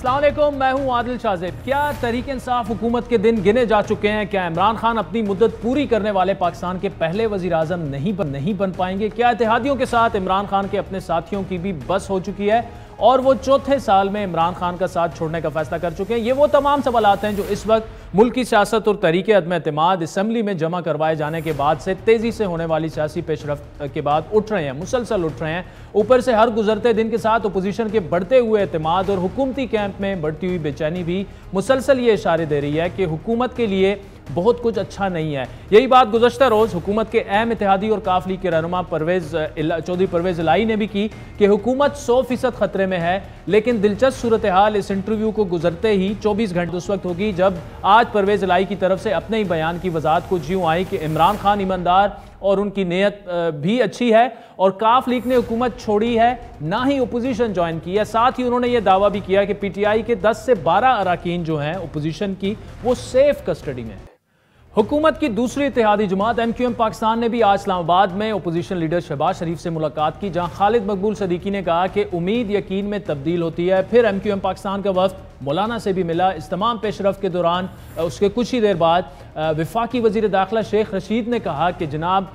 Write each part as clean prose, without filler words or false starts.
अस्सलाम वालेकुम, मैं हूं आदिल शाज़ेब। क्या तहरीक इंसाफ हुकूमत के दिन गिने जा चुके हैं? क्या इमरान खान अपनी मुद्दत पूरी करने वाले पाकिस्तान के पहले वज़ीर आज़म नहीं बन पाएंगे? क्या इत्तेहादियों के साथ इमरान खान के अपने साथियों की भी बस हो चुकी है और वो चौथे साल में इमरान खान का साथ छोड़ने का फैसला कर चुके हैं? ये वो तमाम सवालात हैं जो इस वक्त मुल्क की सियासत और तहरीक अदम एतमाद असम्बली में जमा करवाए जाने के बाद से तेज़ी से होने वाली सियासी पेशरफ्त के बाद उठ रहे हैं, मुसलसल उठ रहे हैं। ऊपर से हर गुजरते दिन के साथ अपोजिशन के बढ़ते हुए एतमाद और हुकूमती कैंप में बढ़ती हुई बेचैनी भी मुसलसल ये इशारे दे रही है कि हुकूमत के लिए बहुत कुछ अच्छा नहीं है। यही बात गुज़श्ता रोज़ हुकूमत के अहम इत्तेहादी और काफ लीग के रहनुमा चौधरी परवेज़ इलाही ने भी की कि हुकूमत 100% खतरे में है। लेकिन दिलचस्प सूरत हाल इस इंटरव्यू को गुजरते ही 24 घंटे उस वक्त होगी जब आज परवेज़ इलाही की तरफ से अपने ही बयान की वजाहत कुछ यूँ आई कि इमरान खान ईमानदार और उनकी नीयत भी अच्छी है और काफ लीग ने हुकूमत छोड़ी है, ना ही अपोजिशन ज्वाइन की है। साथ ही उन्होंने यह दावा भी किया कि PTI के 10 से 12 अराकीन जो हैं अपोजिशन की वो सेफ कस्टडी में। हुकूमत की दूसरी इत्तेहादी जमात MQM पाकिस्तान ने भी आज इस्लामाबाद में अपोजिशन लीडर शहबाज शरीफ से मुलाकात की, जहां खालिद मकबूल सदीकी ने कहा कि उम्मीद यकीन में तब्दील होती है। फिर MQM पाकिस्तान का वफ्द मौलाना से भी मिला। इस तमाम पेशरफ के दौरान उसके कुछ ही देर बाद वफाकी वजीर दाखिला शेख रशीद ने कहा कि जनाब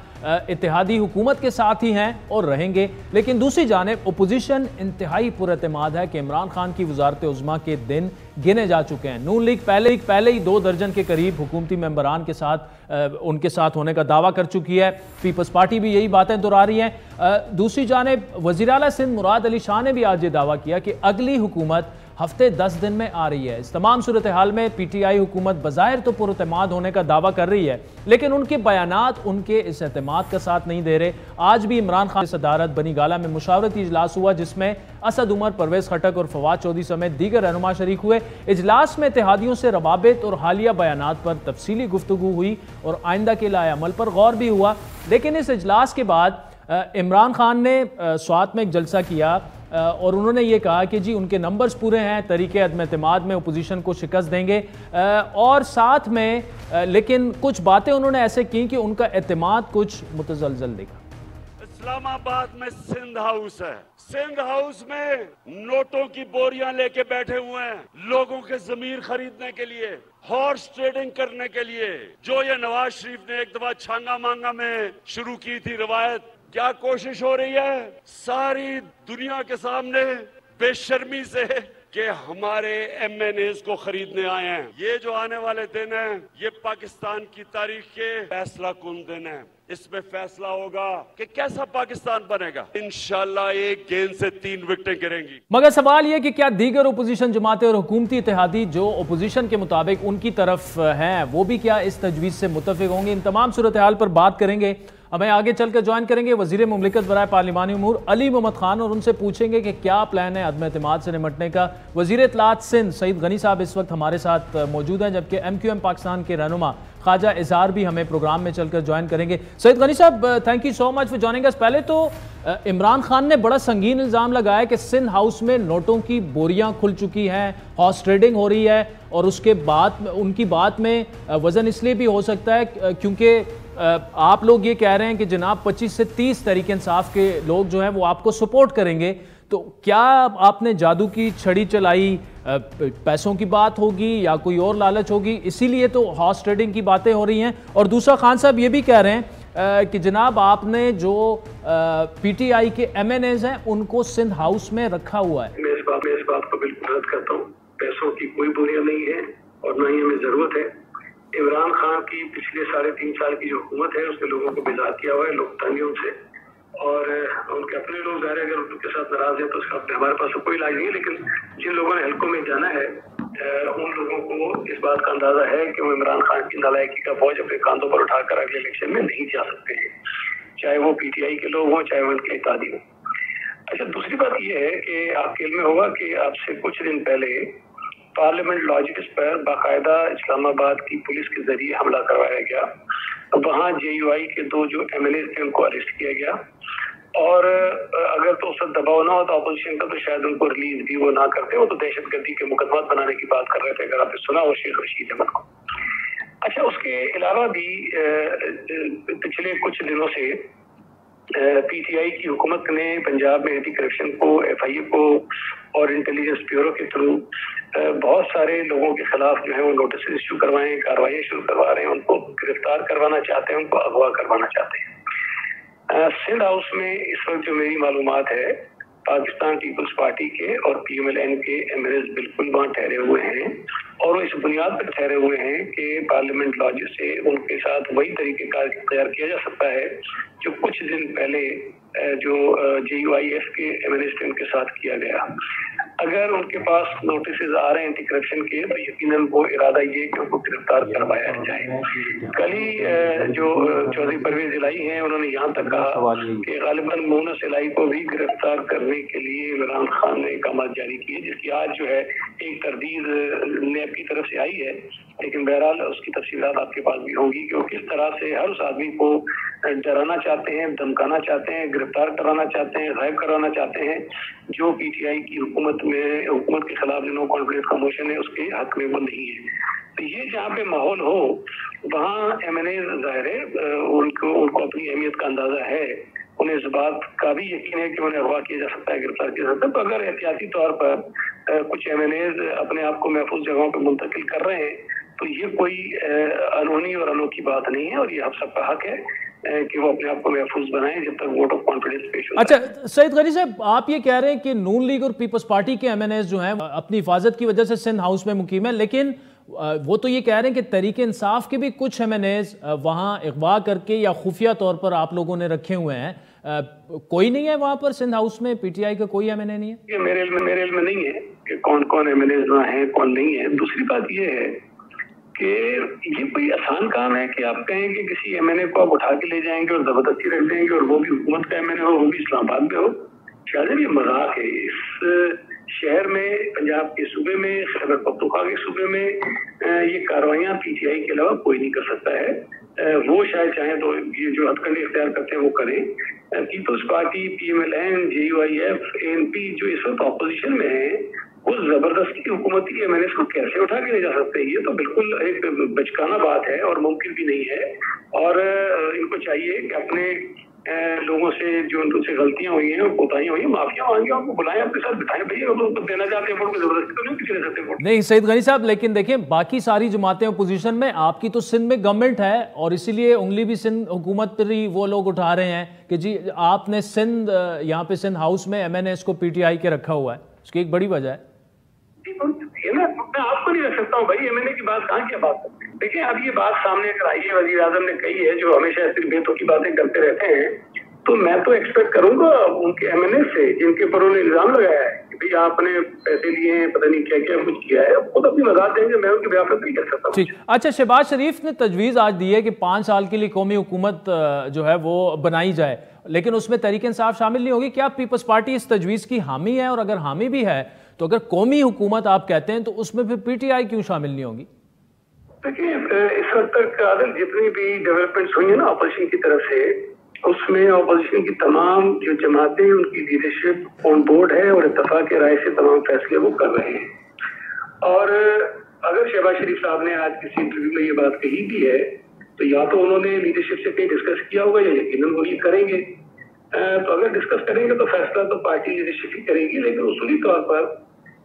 इत्तेहादी हुकूमत के साथ ही हैं और रहेंगे। लेकिन दूसरी जानिब अपोजिशन इंतहाई पुरएतमाद है कि इमरान खान की वजारत उज़्मा के दिन गिने जा चुके हैं। नून लीग पहले ही 2 दर्जन के करीब हुकूमती मेंबरान के साथ उनके साथ होने का दावा कर चुकी है। पीपल्स पार्टी भी यही बातें दोहरा रही हैं। दूसरी जानिब वज़ीर आला सिंध मुराद अली शाह ने भी आज ये दावा किया कि अगली हुकूमत हफ्ते 10 दिन में आ रही है। इस तमाम सूरत हाल में PTI हुकूमत बज़ाहिर तो पुरएतमाद होने का दावा कर रही है, लेकिन उनके बयानात उनके इस एतमाद का साथ नहीं दे रहे। आज भी इमरान खान की सदारत बनी गाला में मुशावरती इजलास हुआ, जिसमें असद उमर, परवेज़ खटक और फवाद चौधरी समेत दीगर रहनुमा शरीक हुए। इजलास में इत्तेहादियों से रवाबित और हालिया बयानात पर तफसीली गुफ्तगू हुई और आइंदा के लाए अमल पर गौर भी हुआ। लेकिन इस इजलास के बाद इमरान खान ने स्वात में एक जलसा किया और उन्होंने ये कहा कि जी उनके नंबर्स पूरे हैं, तरीके अदम एतमाद में अपोजिशन को शिकस्त देंगे और साथ में लेकिन कुछ बातें उन्होंने ऐसे की कि उनका एतमाद कुछ मुतज़लज़ल दिखा। इस्लामाबाद में सिंध हाउस है, सिंध हाउस में नोटों की बोरियां लेके बैठे हुए हैं लोगों के जमीर खरीदने के लिए, हॉर्स ट्रेडिंग करने के लिए, जो ये नवाज शरीफ ने एक दफा छांगा मांगा में शुरू की थी रवायत। क्या कोशिश हो रही है सारी दुनिया के सामने बेशर्मी से कि हमारे MNAs को खरीदने आए हैं। ये जो आने वाले दिन है ये पाकिस्तान की तारीख के फैसला कुन दिन है। इसमें फैसला होगा कि कैसा पाकिस्तान बनेगा। इंशाल्लाह एक गेंद से 3 विकेटें गिरेंगी। मगर सवाल यह कि क्या दीगर अपोजिशन जमातें और हुकूमती इत्तेहादी जो अपोजिशन के मुताबिक उनकी तरफ हैं वो भी क्या इस तजवीज़ से मुतफिक होंगे? इन तमाम सूरत हाल पर बात करेंगे। हमें आगे चलकर ज्वाइन करेंगे वज़ीर मुमलिकत बराए पार्लिमानी उमूर अली मोहम्मद खान और उनसे पूछेंगे कि क्या प्लान है अदम एतमाद से निपटने का। वज़ीर इत्तलात सिंध सईद गनी साहब इस वक्त हमारे साथ मौजूद हैं, जबकि MQM पाकिस्तान के रहनुमा ख्वाजा इजहार भी हमें प्रोग्राम में चलकर ज्वाइन करेंगे। सईद गनी साहब, thank you so much for joining अस। पहले तो इमरान खान ने बड़ा संगीन इल्ज़ाम लगाया कि सिंध हाउस में नोटों की बोरियां खुल चुकी हैं, हॉर्स ट्रेडिंग हो रही है और उसके बाद उनकी बात में वज़न इसलिए भी हो सकता है क्योंकि आप लोग ये कह रहे हैं कि जनाब 25 से 30 तहरीक इंसाफ के लोग जो हैं वो आपको सपोर्ट करेंगे। तो क्या आपने जादू की छड़ी चलाई, पैसों की बात होगी या कोई और लालच होगी, इसीलिए तो हॉर्स ट्रेडिंग की बातें हो रही हैं? और दूसरा, खान साहब ये भी कह रहे हैं कि जनाब आपने जो PTI के MNAs हैं उनको सिंध हाउस में रखा हुआ है। मैं इस बात को बिल्कुल रद्द करता हूँ। पैसों की कोई बोरियां नहीं है और न ही हमें जरूरत है। इमरान खान की पिछले 3.5 साल की जो हुकूमत है उसने लोगों को बेजार किया हुआ है लोकतानियों से, और उनके अपने लोग ज़ाहिर है अगर उनके साथ नाराज है तो उसका हमारे पास कोई इलाज नहीं है। लेकिन जिन लोगों ने हल्कों में जाना है उन लोगों को इस बात का अंदाजा है कि वो इमरान खान की नालायकी का बोझ अपने कांधों पर उठाकर अगले इलेक्शन में नहीं जा सकते हैं, चाहे वो PTI के लोग हों चाहे वो उनके इत्तेहादी हों। अच्छा, दूसरी बात यह है कि आपके इल्म में होगा कि आपसे कुछ दिन पहले पार्लियामेंट लॉजिक्स पर बाकायदा इस्लामाबाद की पुलिस के जरिए हमला करवाया गया। वहाँ JUI के 2 जो MLAs थे उनको अरेस्ट किया गया और अगर तो उस दबाव ना हो तो अपोजिशन का तो शायद उनको रिलीज भी वो ना करते, वो तो दहशतगर्दी के मुकदमा बनाने की बात कर रहे थे, अगर आपने सुना हो शेख रशीद अहमद को। अच्छा, उसके अलावा भी पिछले कुछ दिनों से पीटीआई की हुकूमत ने पंजाब में एंटी करप्शन को, एफआईए को और इंटेलिजेंस ब्यूरो के थ्रू बहुत सारे लोगों के खिलाफ जो है वो नोटिस इश्यू करवाए, कार्रवाई शुरू करवा रहे हैं, उनको गिरफ्तार करवाना चाहते हैं, उनको अगवा करवाना चाहते हैं। सिंध हाउस में इस वक्त जो मेरी मालूमात है, पाकिस्तान पीपल्स पार्टी के और पीएमएलएन के एमएलए बिल्कुल वहाँ ठहरे हुए हैं और वो इस बुनियाद पर ठहरे हुए हैं कि पार्लियामेंट लॉज से उनके साथ वही तरीकेकार तैयार किया जा सकता है जो कुछ दिन पहले जो JUIF के एमएलए उनके साथ किया गया। अगर उनके पास नोटिस आ रहे हैं एंटी करप्शन के तो यकीनन वो इरादा ये कि उनको गिरफ्तार करवाया जाए। कल ही जो चौधरी परवेज इलाही हैं उन्होंने यहाँ तक कहा कि गालिबन मोनस इलाही को भी गिरफ्तार करने के लिए इमरान खान ने अहकाम जारी किए, जिसकी आज जो है एक तरदीद नैब की तरफ से आई है, लेकिन बहरहाल उसकी तफसीलात आपके पास भी होंगी कि वो किस तरह से हर उस आदमी को डराना चाहते हैं, धमकाना चाहते हैं, गिरफ्तार कराना चाहते हैं, गायब कराना चाहते हैं, जो पीटीआई की हुकूमत के खिलाफ जो नो कॉन्फिडेंस का मोशन है उसके हक में वो नहीं है। तो ये जहाँ पे माहौल हो वहाँ एमएनए जाहिर है उनको अपनी अहमियत का अंदाजा है, उन्हें इस बात का भी यकीन है कि उन्हें अगवा किया जा सकता है, गिरफ्तार किया जा सकता है। तो अगर एहतियाती तौर पर कुछ एमएनए अपने आप को महफूज जगहों पर मुंतकिल कर रहे हैं तो ये कोई अनहोनी और अनोखी बात नहीं है और ये हम सबका हक है कि वो अपने आप को महफूज बनाएं जब तक वोट ऑफ कॉन्फिडेंस पेश हो। अच्छा सईद गनी साहब, आप ये कह रहे हैं कि नून लीग और पीपल्स पार्टी के एमएनए जो हैं अपनी हिफाजत की वजह से सिंध हाउस में मुकीम है, लेकिन वो तो ये कह रहे हैं कि तहरीक इंसाफ के भी कुछ एमएनए वहाँ अगवा करके या खुफिया तौर पर आप लोगों ने रखे हुए हैं। कोई नहीं है वहाँ पर सिंध हाउस में पीटीआई का कोई एमएनए नहीं है? ये मेरे इल्म में नहीं है कि कौन कौन एमएनए वहाँ हैं कौन नहीं है। दूसरी बात ये है कि ये कोई आसान काम है कि आप कहें कि किसी एमएनए को आप उठा के ले जाएंगे और जबरदस्ती रख देंगे और वो भी हुकूमत का एमएनए हो, वो भी इस्लामाबाद में हो। शायद ये मजाक है। इस शहर में, पंजाब के सूबे में, खैबर पख्तूनख्वा के सूबे में ये कार्रवाइयाँ पीटीआई के अलावा कोई नहीं कर सकता है। वो शायद चाहे तो ये जो हथकंडे इख्तियार करते हैं वो करें। पीपल्स पार्टी, पीएमएलएन, JUIF, ANP जो इस वक्त ऑपोजिशन में है वो जबरदस्ती हुकूमती एमएनए को कैसे उठा के ले जा सकते हैं? ये तो बिल्कुल एक बचकाना बात है और मुमकिन भी नहीं है। और इनको चाहिए कि अपने लोगों से जो उनसे गलतियां हुई हैं, कोताहियां हुई हैं, माफिया मांगे, उनको बुलाएं, आपके साथ बिठाएं। भैया उनको देना चाहते हैं वोट, जबरदस्ती तो नहीं किसी ने सकते वोट। नहीं सईद गनी साहब, लेकिन देखें बाकी सारी जमातें अपोजिशन में, आपकी तो सिंध में गवर्नमेंट है और इसीलिए उंगली भी सिंध हुकूमत पर ही वो लोग उठा रहे हैं कि जी आपने सिंध, यहाँ पे सिंध हाउस में एमएनए को पीटीआई के रखा हुआ है। उसकी एक बड़ी वजह है। मैं आपको नहीं रख सकता हूँ भाई, एमएनए की बात कहाँ, क्या बात करते हैं? देखिए अब ये बात सामने अगर आई है, वजीर आजम ने कही है, जो हमेशा ऐसी बेतुकी की बातें करते रहते हैं, तो मैं तो एक्सपेक्ट करूंगा उनके एमएनए से जिनके पर उन्होंने इल्जाम लगाया है कि भाई आपने पैसे लिए हैं, पता नहीं क्या क्या कुछ किया है, खुद अपनी वजाहत देंगे, मैं उनकी व्यापक नहीं कर सकता। ठीक, अच्छा शहबाज शरीफ ने तजवीज़ आज दी है कि 5 साल के लिए कौमी हुकूमत जो है वो बनाई जाए, लेकिन उसमें तहरीक इंसाफ शामिल नहीं होगी। क्या पीपल्स पार्टी इस तजवीज़ की हामी है? और अगर हामी भी है तो अगर कौमी हुकूमत आप कहते हैं तो उसमें फिर पीटीआई क्यों शामिल नहीं होगी? देखिए इस वक्त तक आदिल जितनी भी डेवलपमेंट्स हुई है ना अपोजिशन की तरफ से, उसमें अपोजिशन की तमाम जो जमातें हैं उनकी लीडरशिप ऑन बोर्ड है और इत्तेफाक के राय से तमाम फैसले वो कर रहे हैं। और अगर शहबाज शरीफ साहब ने आज किसी इंटरव्यू में ये बात कही भी है तो या तो उन्होंने लीडरशिप से कहीं डिस्कस किया होगा या यकीनन वो ये करेंगे। तो अगर डिस्कस करेंगे तो फैसला तो पार्टी लीडरशिप ही करेगी, लेकिन उसूली तौर पर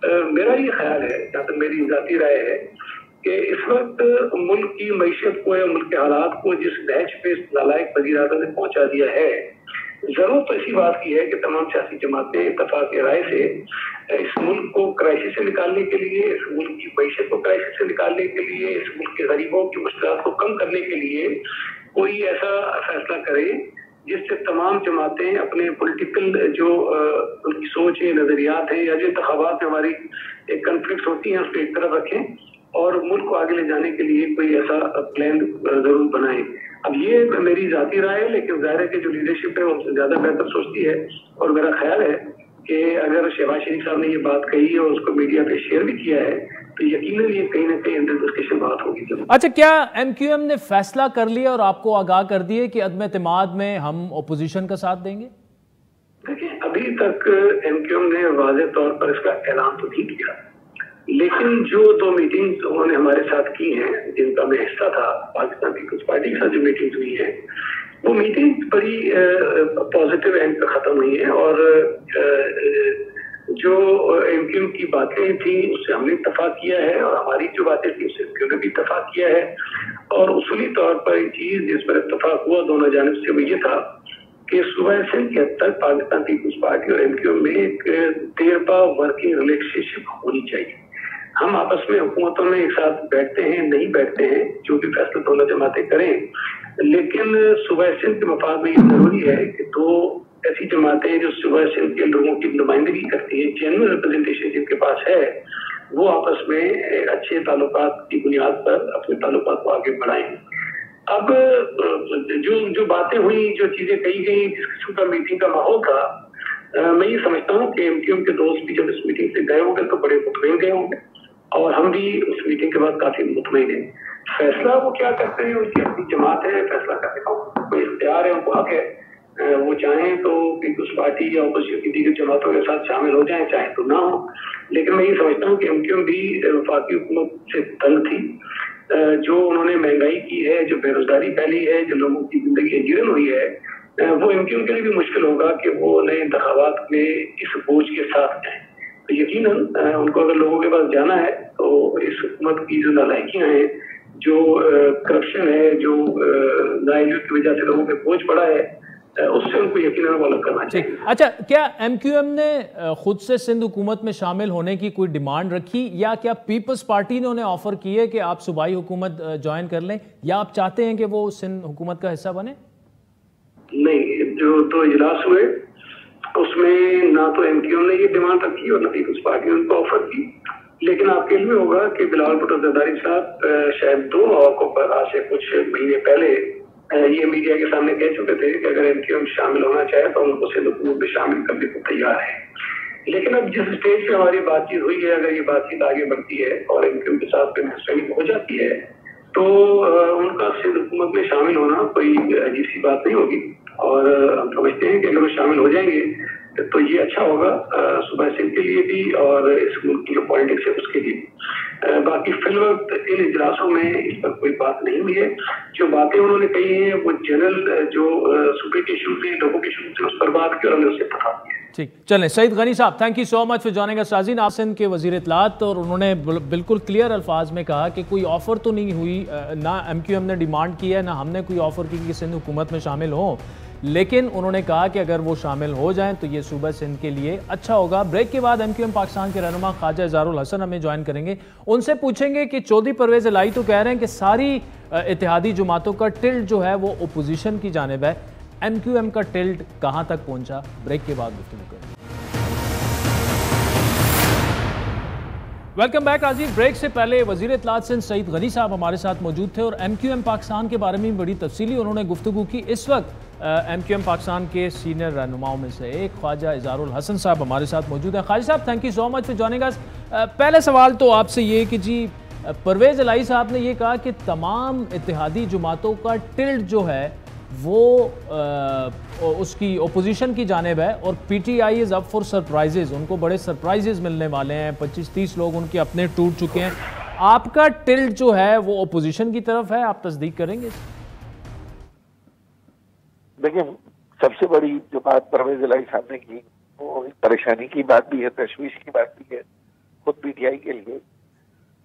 मेरा ये ख्याल है, जहाँ तक मेरी जाती राय है, कि इस वक्त मुल्क की मईशत को या मुल्क के हालात को जिस नहज पे नालायक वज़ीर आज़म ने पहुंचा दिया है, जरूरत तो इसी बात की है कि तमाम सियासी जमातें इत्तेफाक के राय से इस मुल्क को क्राइसिस से निकालने के लिए, इस मुल्क की मईशत को क्राइसिस से निकालने के लिए, इस मुल्क के गरीबों की मुश्किलात को कम करने के लिए कोई ऐसा फैसला करे जिससे तमाम जमातें अपने पॉलिटिकल जो उनकी सोच है, नजरियात है या जो इंतखाबात में हमारी एक कन्फ्लिक्ट होती हैं उसको एक तरफ रखें और मुल्क को आगे ले जाने के लिए कोई ऐसा प्लान जरूर बनाए। अब ये मेरी जाती राय है, लेकिन जाहिर है कि जो लीडरशिप है वो हमसे ज्यादा बेहतर सोचती है और मेरा ख्याल है कि अगर शहबाज शरीफ साहब ने ये बात कही है और उसको मीडिया पे शेयर भी किया है तो यकीनन ये कहीं ना कहीं अंदर डिस्कशन बात होगी। अच्छा, क्या MQM ने फैसला कर लिया और आपको आगाह कर दिए कि अदम एतमाद में हम ओपोजिशन का साथ देंगे? देखिए अभी तक MQM ने वाज़ेह तौर पर इसका ऐलान तो नहीं किया, लेकिन जो 2 मीटिंग्स उन्होंने हमारे साथ की हैं जिनका मैं हिस्सा था, पाकिस्तान पीपल्स पार्टी के साथ जो मीटिंग्स हुई हैं वो मीटिंग बड़ी पॉजिटिव एंड पे खत्म हुई है और जो एमक्यूएम की बातें थी उससे हमने इत्तेफाक किया है और हमारी जो बातें थी उससे एमक्यूएम ने भी इत्तेफाक किया है। और उसूली तौर पर एक चीज जिस पर इत्तेफाक हुआ दोनों जानिब से वो ये था कि सुबह सिंध के हद तक पाकिस्तान पीपुल्स पार्टी और एमक्यूएम में एक देरपा वर्किंग रिलेशनशिप होनी चाहिए। हम आपस में हुकूमतों में एक साथ बैठते हैं नहीं बैठते हैं, जो भी फैसला दोनों जमातें करें, लेकिन सुबह सिंध के मफाद में ये जरूरी है कि दो ऐसी जमातें जो सुबह सिंध के लोगों की नुमाइंदगी करती है, जेन्युइन रिप्रेजेंटेशन जिनके पास है, वो आपस में अच्छे ताल्लुकात की बुनियाद पर अपने ताल्लुकात को आगे बढ़ाएं। अब जो बातें हुई, जो चीजें कही गई, जिस किस्म का मीटिंग का माहौल था, मैं ये समझता हूँ कि एमक्यूएम के दोस्त भी जब इस मीटिंग से गए होंगे तो बड़े मुतमईन गए होंगे और हम भी उस मीटिंग के बाद काफी मुतमईन हैं। फैसला वो क्या करते हैं, उनकी अपनी जमात है, फैसला करने का कोई इख्तियार है, उनको हक है। वो चाहें तो पीपुल्स पार्टी या अपोजिशन की दीगर जमातों के साथ शामिल हो जाएं, चाहे तो ना हो। लेकिन मैं ये समझता हूँ कि एमक्यूएम भी वफाकी हुकूमत से तंग थी। जो उन्होंने महंगाई की है, जो बेरोजगारी फैली है, जो लोगों की जिंदगी जीर्ण हुई है, वो एमक्यूएम के लिए भी मुश्किल होगा कि वो नए इंतखाबात में इस बोझ के साथ जाएं। तो यकीनन उनको अगर लोगों के पास जाना है तो इस हुकूमत की जो नालायकियां हैं, जो करप्शन है, जो नाइलियत की वजह से लोगों पे बोझ पड़ा है, उससे उनको यकीनन वो अलग करना चाहिए। अच्छा, क्या एमक्यूएम ने खुद से सिंध हुकूमत में शामिल होने की कोई डिमांड रखी या क्या पीपल्स पार्टी ने उन्हें ऑफर की है कि आप सूबाई हुकूमत ज्वाइन कर लें, या आप चाहते हैं कि वो सिंध हुकूमत का हिस्सा बने? नहीं, जो तो इजलास हुए उसमें ना तो एमक्यूएम ने ये डिमांड रखी और ना पीपल्स पार्टी ने उनको ऑफर की। लेकिन आपके लिए होगा कि बिलावल भुट्टो जरदारी साहब शायद 2 मौकों पर आज से कुछ महीने पहले ये मीडिया के सामने कह चुके थे कि अगर एमक्यूएम शामिल होना चाहे तो उनको सिंध हुकूमत में शामिल करने को तैयार है। लेकिन अब जिस स्टेज पे हमारी बातचीत हुई है, अगर ये बातचीत आगे बढ़ती है और एमक्यूएम के साथ अंडरस्टैंडिंग हो जाती है तो उनका सिंध हुकूमत में शामिल होना कोई अजीब सी बात नहीं होगी। और हम समझते हैं कि अगर वो शामिल हो जाएंगे तो ये अच्छा होगा सूबा सिंध के लिए भी और इस मुल्क की जो पॉलिटिक्स है उसके लिए भी। बाकी फिलवक्त इन इजलासों में इस पर कोई बात नहीं हुई है। जो बातें उन्होंने कही हैं वो जनरल जो सूबे के इशू थे, लोगों के इशू थे, उस पर बात की और हमने उससे इत्तेफाक किया। ठीक, चलें। सईद गनी साहब, thank you so much for joining us. Sajin, आप सिंध के वज़ीर इत्तलात, और उन्होंने बिल्कुल क्लियर अल्फाज में कहा कि कोई ऑफ़र तो नहीं हुई, ना एमक्यूएम ने डिमांड की है, ना हमने कोई ऑफ़र की कि सिंध हुकूमत में शामिल हों, लेकिन उन्होंने कहा कि अगर वो शामिल हो जाएं तो ये सूबा सिंध के लिए अच्छा होगा। ब्रेक के बाद एमक्यूएम पाकिस्तान के रहनुमा ख्वाजा इज़हारुल हसन हमें ज्वाइन करेंगे। उनसे पूछेंगे कि चौधरी परवेज़ इलाही तो कह रहे हैं कि सारी इत्तेहादी जमातों का टिल्ट जो है वो अपोजिशन की जानिब है, एमक्यूएम का टिल्ट कहाँ तक पहुँचा? ब्रेक के बाद गुफ्तगू करेंगे। Welcome back Rajiv. ब्रेक से पहले वज़ीर इत्तलात सिंध सईद गनी साहब हमारे साथ मौजूद थे और एमक्यूएम पाकिस्तान के बारे में बड़ी तफसीली उन्होंने गुफ्तगू की। इस वक्त एमक्यूएम पाकिस्तान के सीनियर रहनुमाओं में से एक ख्वाजा इज़हारुल हसन साहब हमारे साथ मौजूद हैं। Khwaja Sahab, thank you so much for joining अस। पहले सवाल तो आपसे ये कि जी, परवेज़ इलाही साहब ने ये कहा कि तमाम इत्तेहादी जमातों का टिल्ट जो है वो उसकी ओपोजिशन की जानिब है और PTI is up for surprises, उनको बड़े सरप्राइजेज मिलने वाले हैं। 25-30 लोग उनके अपने टूट चुके हैं। आपका टिल्ट जो है वो ओपोजिशन की तरफ है, आप तस्दीक करेंगे? देखिए, सबसे बड़ी जो बात परवेज़ इलाही साहब ने की वो परेशानी की बात भी है, तशवीश की बात भी है खुद पीटीआई के लिए,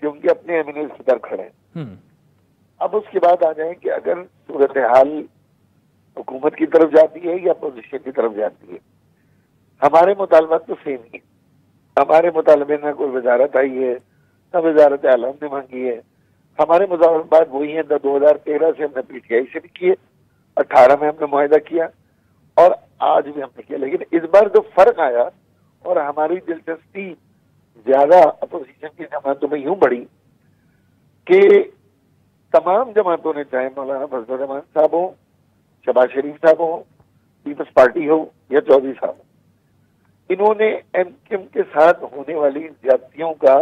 क्योंकि अपने एमएनएस की तरफ खड़े हैं। अब उसके बाद आ जाए कि अगर सूरत हाल हुकूमत की तरफ जाती है या अपोजिशन की तरफ जाती है, हमारे मुतालबात तो सेम ही। हमारे मुतालबे में कोई वजारत आई है, ना वजारत आलम ने मांगी है। हमारे मुतालबात वही हैं 2013 से हमने पीटीआई से भी किए, 18 में हमने मुआहदा किया और आज भी हमने किया। लेकिन इस बार जो फर्क आया और हमारी दिलचस्पी ज्यादा अपोजिशन की जमातों में यूं बढ़ी कि तमाम जमातों ने, चाहे मौलाना फजल रहमान साहब हो, शहबाज शरीफ साहब हो, पीपल्स पार्टी हो या चौधरी साहब हो, इन्होंने एमक्यूएम के साथ होने वाली ज्यादतियों का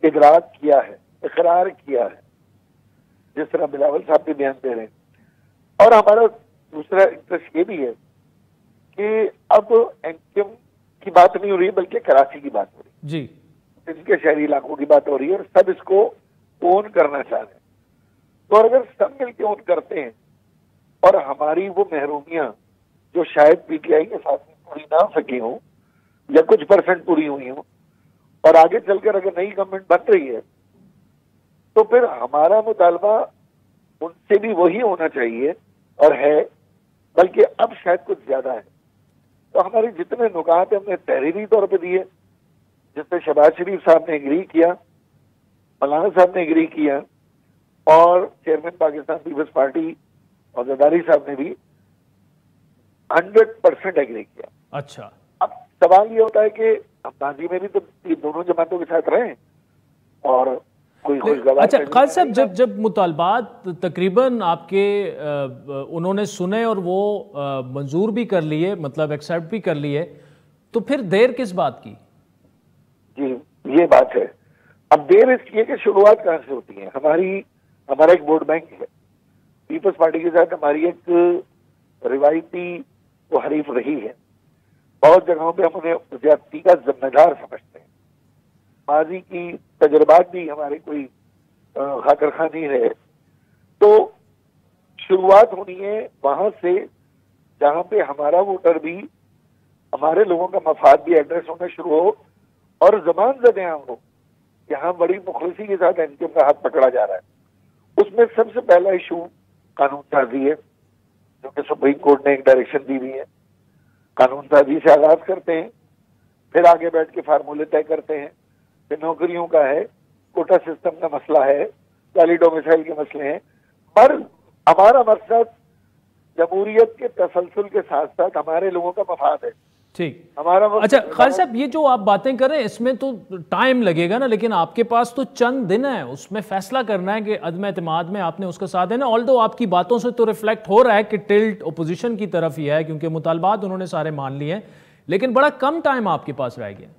इदराक किया है, इकरार किया है, जिस तरह बिलावल साहब भी बयान दे रहे हैं। और हमारा दूसरा इंटरेस्ट ये भी है कि अब एमक्यूएम की बात नहीं हो रही है बल्कि कराची की बात हो रही है जी, इनके शहरी इलाकों की बात हो रही है और सब इसको ओन करना चाह रहे हैं। तो अगर सब मिलकर ओन करते हैं और हमारी वो महरूमियां जो शायद पीटीआई के साथ में पूरी ना सकी हो या कुछ परसेंट पूरी हुई हो, और आगे चलकर अगर नई गवर्नमेंट बन रही है तो फिर हमारा मुतालबा उनसे भी वही होना चाहिए और है, बल्कि अब शायद कुछ ज्यादा है। तो हमारे जितने नुकात है हमने तहरीरी तौर पे दिए, जिसपे शहबाज शरीफ साहब ने एग्री किया, मौलाना साहब ने एग्री किया और चेयरमैन पाकिस्तान पीपल्स पार्टी और जरदारी साहब ने भी 100% एग्री किया। अच्छा, अब सवाल ये होता है कि हम माजी में भी तो ये दोनों जमातों के साथ रहे और कोई खुशगवार। अच्छा खालिद साहब, जब मुतालबात तकरीबन आपके उन्होंने सुने और वो मंजूर भी कर लिए, मतलब एक्सेप्ट भी कर लिए, तो फिर देर किस बात की? जी ये बात है। अब देर इसलिए कि शुरुआत कहां से होती है। हमारा एक वोट बैंक है, पीपल्स पार्टी के साथ हमारी एक रिवायती वो हरीफ रही है। बहुत जगहों पे हम उन्हें ज्यादती का जिम्मेदार समझते हैं। माजी की तजुर्बात भी हमारे कोई खातर खानी है। तो शुरुआत होनी है वहां से जहां पे हमारा वोटर भी, हमारे लोगों का मफाद भी एड्रेस होना शुरू हो और जबान ज़द-ए-आम हो। यहाँ बड़ी मुखलसी के साथ एनकेएम का हाथ पकड़ा जा रहा है। उसमें सबसे पहला इशू कानून साजी है, जो कि सुप्रीम कोर्ट ने एक डायरेक्शन दी हुई है। कानून साजी से आगाज करते हैं, फिर आगे बैठ के फार्मूले तय करते हैं, फिर नौकरियों का है, कोटा सिस्टम का मसला है, काली डोमिसाइल के मसले हैं। पर हमारा मकसद जमहूरियत के तसलसल के साथ साथ हमारे लोगों का मफाद है। ठीक, हमारा अच्छा खालिद साहब, ये जो आप बातें कर रहे हैं इसमें तो टाइम लगेगा ना, लेकिन आपके पास तो चंद दिन है, उसमें फैसला करना है कि अदम एतमाद में आपने उसका साथ देना। ऑल्दो आपकी बातों से तो रिफ्लेक्ट हो रहा है कि टिल्ट ओपोजिशन की तरफ ही है, क्योंकि मुतालबात उन्होंने सारे मान लिए हैं, लेकिन बड़ा कम टाइम आपके पास रह गया,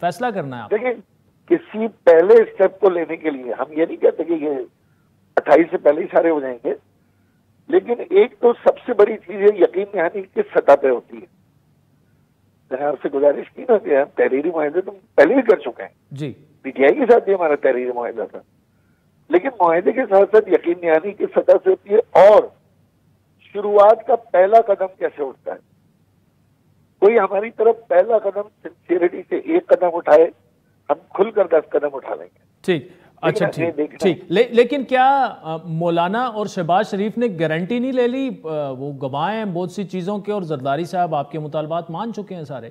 फैसला करना है। देखिए, किसी पहले स्टेप को लेने के लिए हम ये नहीं कहते कि ये 28 से पहले ही सारे हो जाएंगे, लेकिन एक तो सबसे बड़ी चीज है यकीन दहानी किस सतह पे होती है। मैंने आपसे गुजारिश की ना कि हम तहरीरी मुआहदे तो पहले भी कर चुके हैं जी, पीटीआई के साथ भी हमारा तहरीरी मुआहदा था, लेकिन मुआहदे के साथ साथ यकीन दहानी किस सतह से होती है और शुरुआत का पहला कदम कैसे उठता है। कोई हमारी तरफ पहला कदम सिंसियरिटी से एक कदम उठाए, हम खुलकर 10 कदम उठा लेंगे। ठीक, अच्छा ठीक, लेकिन क्या मौलाना और शहबाज शरीफ ने गारंटी नहीं ले ली? वो गवाह हैं बहुत सी चीजों के और जरदारी साहब आपके मुतालबात मान चुके हैं सारे।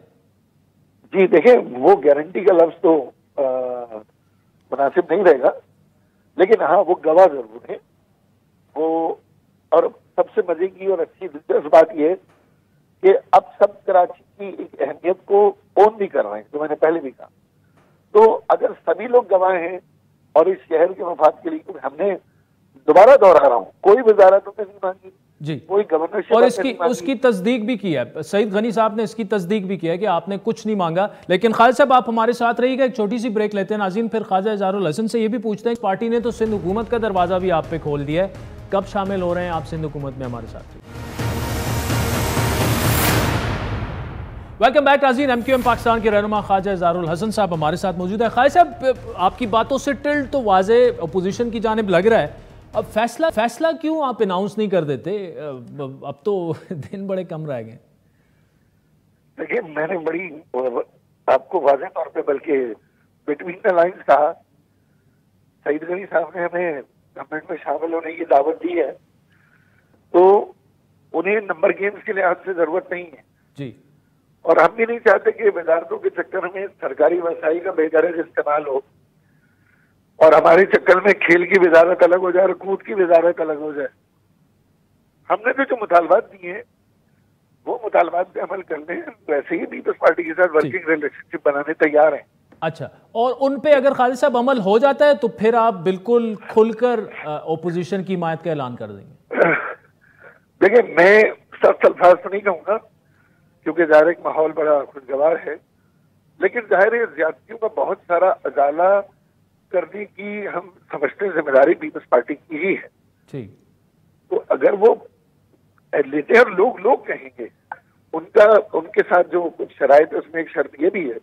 जी देखिए, वो गारंटी का लफ्ज तो मुनासिब नहीं रहेगा, लेकिन हाँ वो गवाह जरूर है वो। और सबसे मजे की और अच्छी दिलचस्प बात यह कि अब सब कराची की एक अहमियत को ओन भी कर रहे हैं, जो मैंने पहले भी कहा। तो अगर सभी लोग गवाह हैं और इस शहर के मफाद के लिए, हमने दोबारा दोहरा रहा हूं, कोई वजारत तो नहीं मांगी जी, कोई गवर्नरशिप, और उसकी तस्दीक भी की है, सईद गनी साहब ने इसकी तस्दीक भी किया है कि आपने कुछ नहीं मांगा। लेकिन खालिद साहब आप हमारे साथ रहिएगा, एक छोटी सी ब्रेक लेते हैं नाज़रीन, फिर ख्वाजा इज़हारुल हसन से ये भी पूछते हैं, पार्टी ने तो सिंध हुकूमत का दरवाजा भी आप पे खोल दिया है, कब शामिल हो रहे हैं आप सिंध हुकूमत में? हमारे साथ वेलकम बैक नाज़रीन। एमक्यूएम पाकिस्तान के रहनुमा ख्वाजा इज़हारुल हसन साहब हमारे साथ मौजूद है। ख्वाजा साहब, आपकी बातों से टिल्ट तो वाज़े अपोजिशन की जानिब लग रहा है, अब फैसला क्यों आप अनाउंस नहीं कर देते? अब तो दिन बड़े कम रह गए। देखिए, मैंने बड़ी आपको वाज़ेह तौर पे बल्कि बिटवीन द लाइन्स कहा, सईद गनी साहब ने हमें गवर्नमेंट में शामिल होने की दावत दी है, तो उन्हें नंबर गेम्स के लिहाज से जरूरत नहीं है जी, और हम भी नहीं चाहते कि वजारतों के चक्कर में सरकारी वसाई का बेगरज इस्तेमाल हो और हमारे चक्कर में खेल की वजारत अलग हो जाए और कूद की वजारत अलग हो जाए। हमने तो जो मुतालबात दिए हैं वो मुतालबात पे अमल करने हैं, वैसे ही पीपल्स पार्टी के साथ वर्किंग रिलेशनशिप बनाने तैयार हैं। अच्छा, और उन पे अगर खालिद साहब अमल हो जाता है तो फिर आप बिल्कुल खुलकर ओपोजिशन की हिमायत का ऐलान कर देंगे? देखिए, मैं सख्त अल्फाज तो नहीं कहूँगा क्योंकि ज़ाहिर एक माहौल बड़ा खुशगवार है, लेकिन ज़ाहिर है ज्यादतियों का बहुत सारा अजाला करने की हम समझते हैं जिम्मेदारी पीपल्स पार्टी की ही है। ठीक, तो अगर वो लेते हैं और लोग कहेंगे, उनके साथ जो कुछ शराइत है उसमें एक शर्त ये भी है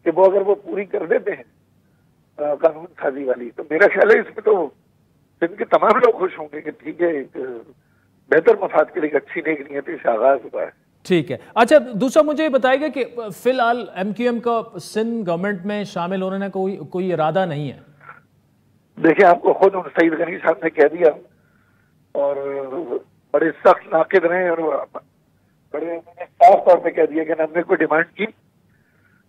कि वो अगर वो पूरी कर देते हैं कानून साजी वाली, तो मेरा ख्याल है इसमें तो सिंध के तमाम लोग खुश होंगे कि ठीक है, एक बेहतर मफाद के लिए एक अच्छी नेक नीयती से आगाज हुआ है। ठीक है। अच्छा, दूसरा मुझे ये बताइएगा कि फिलहाल MQM का सिंध गवर्नमेंट में शामिल होने का कोई इरादा नहीं है? देखिए, आपको खुद सईद गनी साहब ने कह दिया और बड़े सख्त नाकिद रहे और बड़े साफ तौर पे कह दिया कि हमने कोई डिमांड की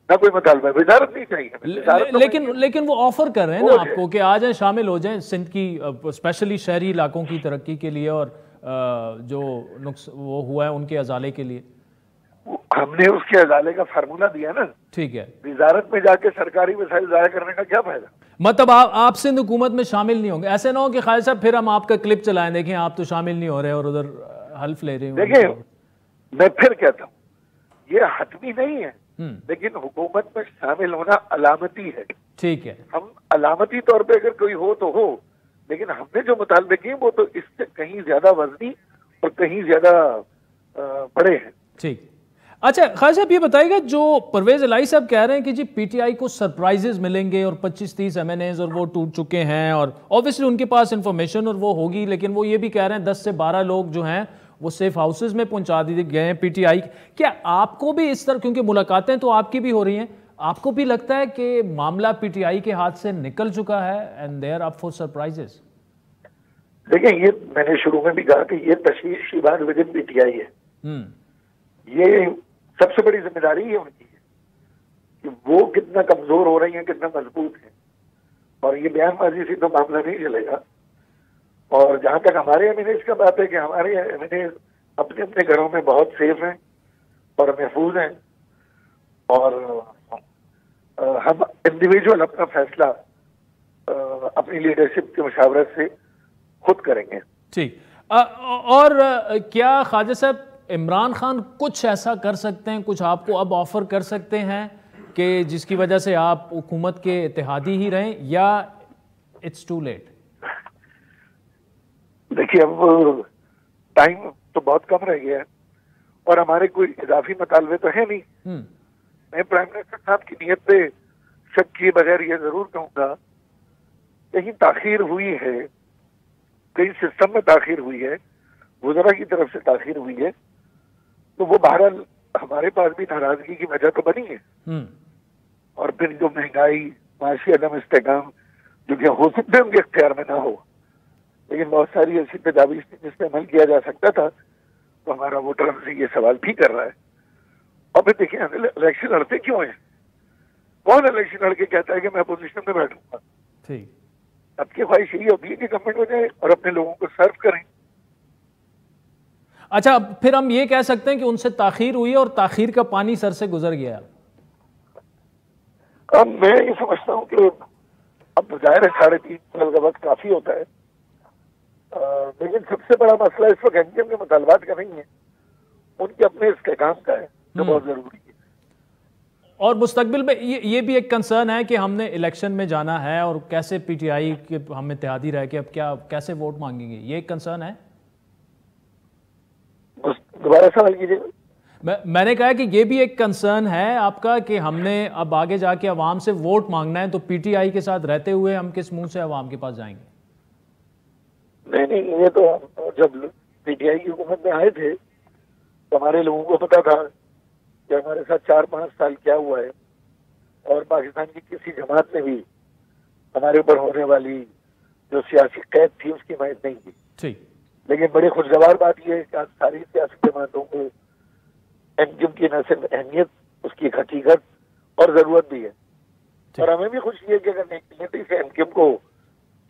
ना कोई मुतालबा, वजारत नहीं चाहिए। लेकिन वो ऑफर कर रहे हैं ना आपको कि आ जाए, शामिल हो जाए सिंध की स्पेशली शहरी इलाकों की तरक्की के लिए और जो नुक्स वो हुआ है उनके अजाले के लिए। हमने उसके अजाले का फार्मूला दिया ना। ठीक है। वजारत में जाके सरकारी वसाइल जाया करने का क्या फायदा? मतलब आप सिंध हुकूमत में शामिल नहीं होंगे? ऐसे ना हो कि खालिद साहब फिर हम आपका क्लिप चलाएं, देखें आप तो शामिल नहीं हो रहे और उधर हल्फ ले रहे हो। देखिए, मैं फिर कहता हूँ, ये हतमी नहीं है, लेकिन हुकूमत में शामिल होना अलामती है। ठीक है। हम अलामती तौर पे अगर कोई हो तो हो, लेकिन हमने जो मुतालबे किए वो तो इससे कहीं ज्यादा वजनी और कहीं ज्यादा बड़े हैं। ठीक। अच्छा खालिद साहब, ये बताइएगा, जो परवेज इलाही साहब कह रहे हैं कि जी PTI को सरप्राइजेस मिलेंगे और 25-30 MNAs और वो टूट चुके हैं और ऑब्वियसली उनके पास इंफॉर्मेशन और वो होगी, लेकिन वो ये भी कह रहे हैं 10 से 12 लोग जो हैं वो सेफ हाउसेज में पहुंचा दिए गए हैं PTI। क्या आपको भी इस तरह, क्योंकि मुलाकातें तो आपकी भी हो रही हैं, आपको भी लगता है कि मामला PTI के हाथ से निकल चुका है and they are up for surprises? देखिए, ये मैंने शुरू में भी कहा कि ये तशवीश की बात विद इन PTI है। ये सबसे बड़ी जिम्मेदारी है उनकी कि वो कितना कमजोर हो रही है, कितना मजबूत है, और ये बयानबाजी से तो मामला नहीं चलेगा। और जहां तक हमारे MNAs का बात है कि हमारे MNAs अपने अपने घरों में बहुत सेफ हैं और महफूज हैं, और हम इंडिविजुअल अपना फैसला अपनी लीडरशिप की मशावरत से खुद करेंगे। ठीक। और क्या ख्वाजा साहब इमरान खान कुछ ऐसा कर सकते हैं, कुछ आपको अब ऑफर कर सकते हैं कि जिसकी वजह से आप हुकूमत के इत्तेहादी ही रहें, या इट्स टू लेट? देखिए, अब टाइम तो बहुत कम रह गया है और हमारे कोई इजाफी मुतालबे तो है नहीं। मैं प्राइम मिनिस्टर साहब की नीयत पे शक किए बगैर ये जरूर कहूंगा, कहीं ताखीर हुई है, कहीं सिस्टम में ताखीर हुई है, वज़रा की तरफ से ताखीर हुई है, तो वो बहरहाल हमारे पास भी नाराजगी की वजह तो बनी है। और फिर जो महंगाई, माशी अदम इस्तेकाम, जो कि हो सकते हैं उनके इख्तियार में ना हो, लेकिन बहुत सारी ऐसी तजावीज़ थी जिस पर अमल किया जा सकता था, तो हमारा वोटर हमसे ये सवाल भी कर रहा है। और फिर देखिए, इलेक्शन लड़ते क्यों हैं? कौन इलेक्शन लड़ के कहता है कि मैं अपोजिशन में बैठूंगा? ठीक। सबकी ख्वाहिश यही होती है कि गवर्नमेंट हो जाए और अपने लोगों को सर्व करें। अच्छा, फिर हम ये कह सकते हैं कि उनसे ताखीर हुई और ताखीर का पानी सर से गुजर गया। अब मैं ये समझता हूँ कि अब जाहिर है 3.5 साल का वक्त काफी होता है, लेकिन सबसे बड़ा मसला इस वक्त MQM के मुतालबात का नहीं है, उनके अपने इस्तेकाम का है, जो बहुत जरूरी है। और मुस्तकबिल में ये भी एक कंसर्न है कि हमने इलेक्शन में जाना है और कैसे PTI के हम इत्तेहादी रह के अब कैसे वोट मांगेंगे, ये एक कंसर्न है। दोबारा सवाल कीजिए। मैंने कहा कि ये भी एक कंसर्न है आपका कि हमने अब आगे जाके अवाम से वोट मांगना है, तो PTI के साथ रहते हुए हम किस मुंह से अवाम के पास जाएंगे? नहीं, ये तो जब PTI की हुकूमत में आए थे तो हमारे लोगों को पता था कि हमारे साथ 4-5 साल क्या हुआ है, और पाकिस्तान की किसी जमात ने भी हमारे ऊपर होने वाली जो सियासी कैद थी उसकी हिमायत नहीं की। ठीक। लेकिन बड़ी खुशगवार बात यह है कि आज सारी सियासी जमातों को MQM की न सिर्फ अहमियत, उसकी हकीकत और जरूरत भी है, और हमें भी खुशी है कि अगर नीति से MQM को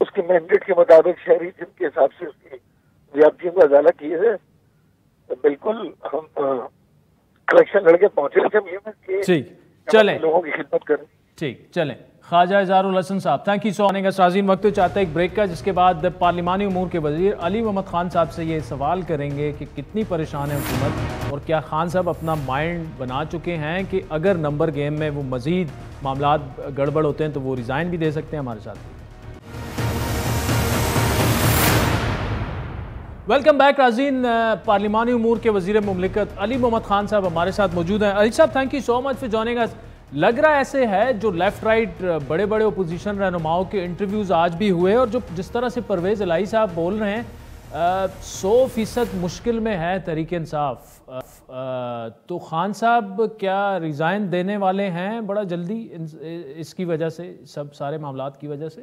उसके मैंडेट के मुताबिक शहरी जिनके हिसाब से उसकी ज्यादतियों का अजाला किए है, तो बिल्कुल हम इलेक्शन लड़के पहुंचे थे। ठीक, चलें, लोगों की खिदमत करें। ठीक, चलें। ख्वाजा इज़हारुल हसन साहब, थैंक यू सो मच। नाज़रीन, वक्त चाहता है एक ब्रेक का, जिसके बाद पार्लिमानी उमूर के वज़ीर अली मोहम्मद खान साहब से ये सवाल करेंगे कि कितनी परेशान है हुकूमत, और क्या खान साहब अपना माइंड बना चुके हैं कि अगर नंबर गेम में वो मज़ीद मामला गड़बड़ होते हैं तो वो रिज़ाइन भी दे सकते हैं। हमारे साथ वेलकम बैक नाज़रीन। पार्लिमानी उमूर के वज़ीर मुमलिकत अली मोहम्मद खान साहब हमारे साथ मौजूद हैं। अली साहब, thank you so much for joining अस। लग रहा ऐसे है जो लेफ्ट राइट बड़े बड़े ओपोजिशन रहनुमाओं के इंटरव्यूज़ आज भी हुए, और जो जिस तरह से परवेज़ इलाही साहब बोल रहे हैं, 100% मुश्किल में है तहरीक इंसाफ, तो खान साहब क्या रिज़ाइन देने वाले हैं बड़ा जल्दी इसकी वजह से, सब सारे मामलात की वजह से?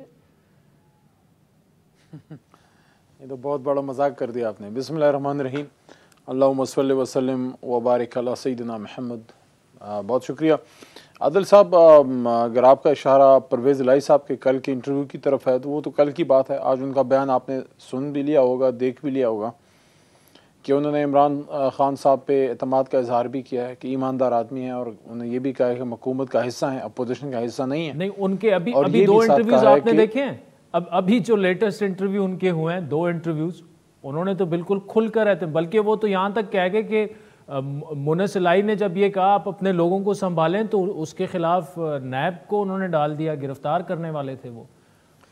ये तो बहुत बड़ा मजाक कर दिया आपने। बिस्मिल्लाहिर्रहमानिर्रहीम, अल्लाहुम्मा सल्लि व सल्लिम व बारिक अला सय्यिदिना मुहम्मद। बहुत शुक्रिया आदिल साहब। अगर आपका इशारा परवेज़ इलाही साहब के कल के इंटरव्यू की तरफ है तो वो तो कल की बात है। आज उनका बयान आपने सुन भी लिया होगा, देख भी लिया होगा कि उन्होंने इमरान खान साहब पे एतमाद का इजहार भी किया है कि ईमानदार आदमी है, और उन्होंने ये भी कहा है कि हुकूमत का हिस्सा है, अपोजिशन का हिस्सा नहीं है। नहीं, उनके अभी 2 इंटरव्यूज आपने देखे हैं? अभी जो लेटेस्ट इंटरव्यू उनके हुए हैं 2 इंटरव्यूज, उन्होंने तो बिल्कुल खुल कर रहते हैं, बल्कि वो तो यहाँ तक कह गए कि मुनस इलाही ने जब ये कहा आप अपने लोगों को संभालें तो उसके खिलाफ नैब को उन्होंने डाल दिया, गिरफ्तार करने वाले थे वो।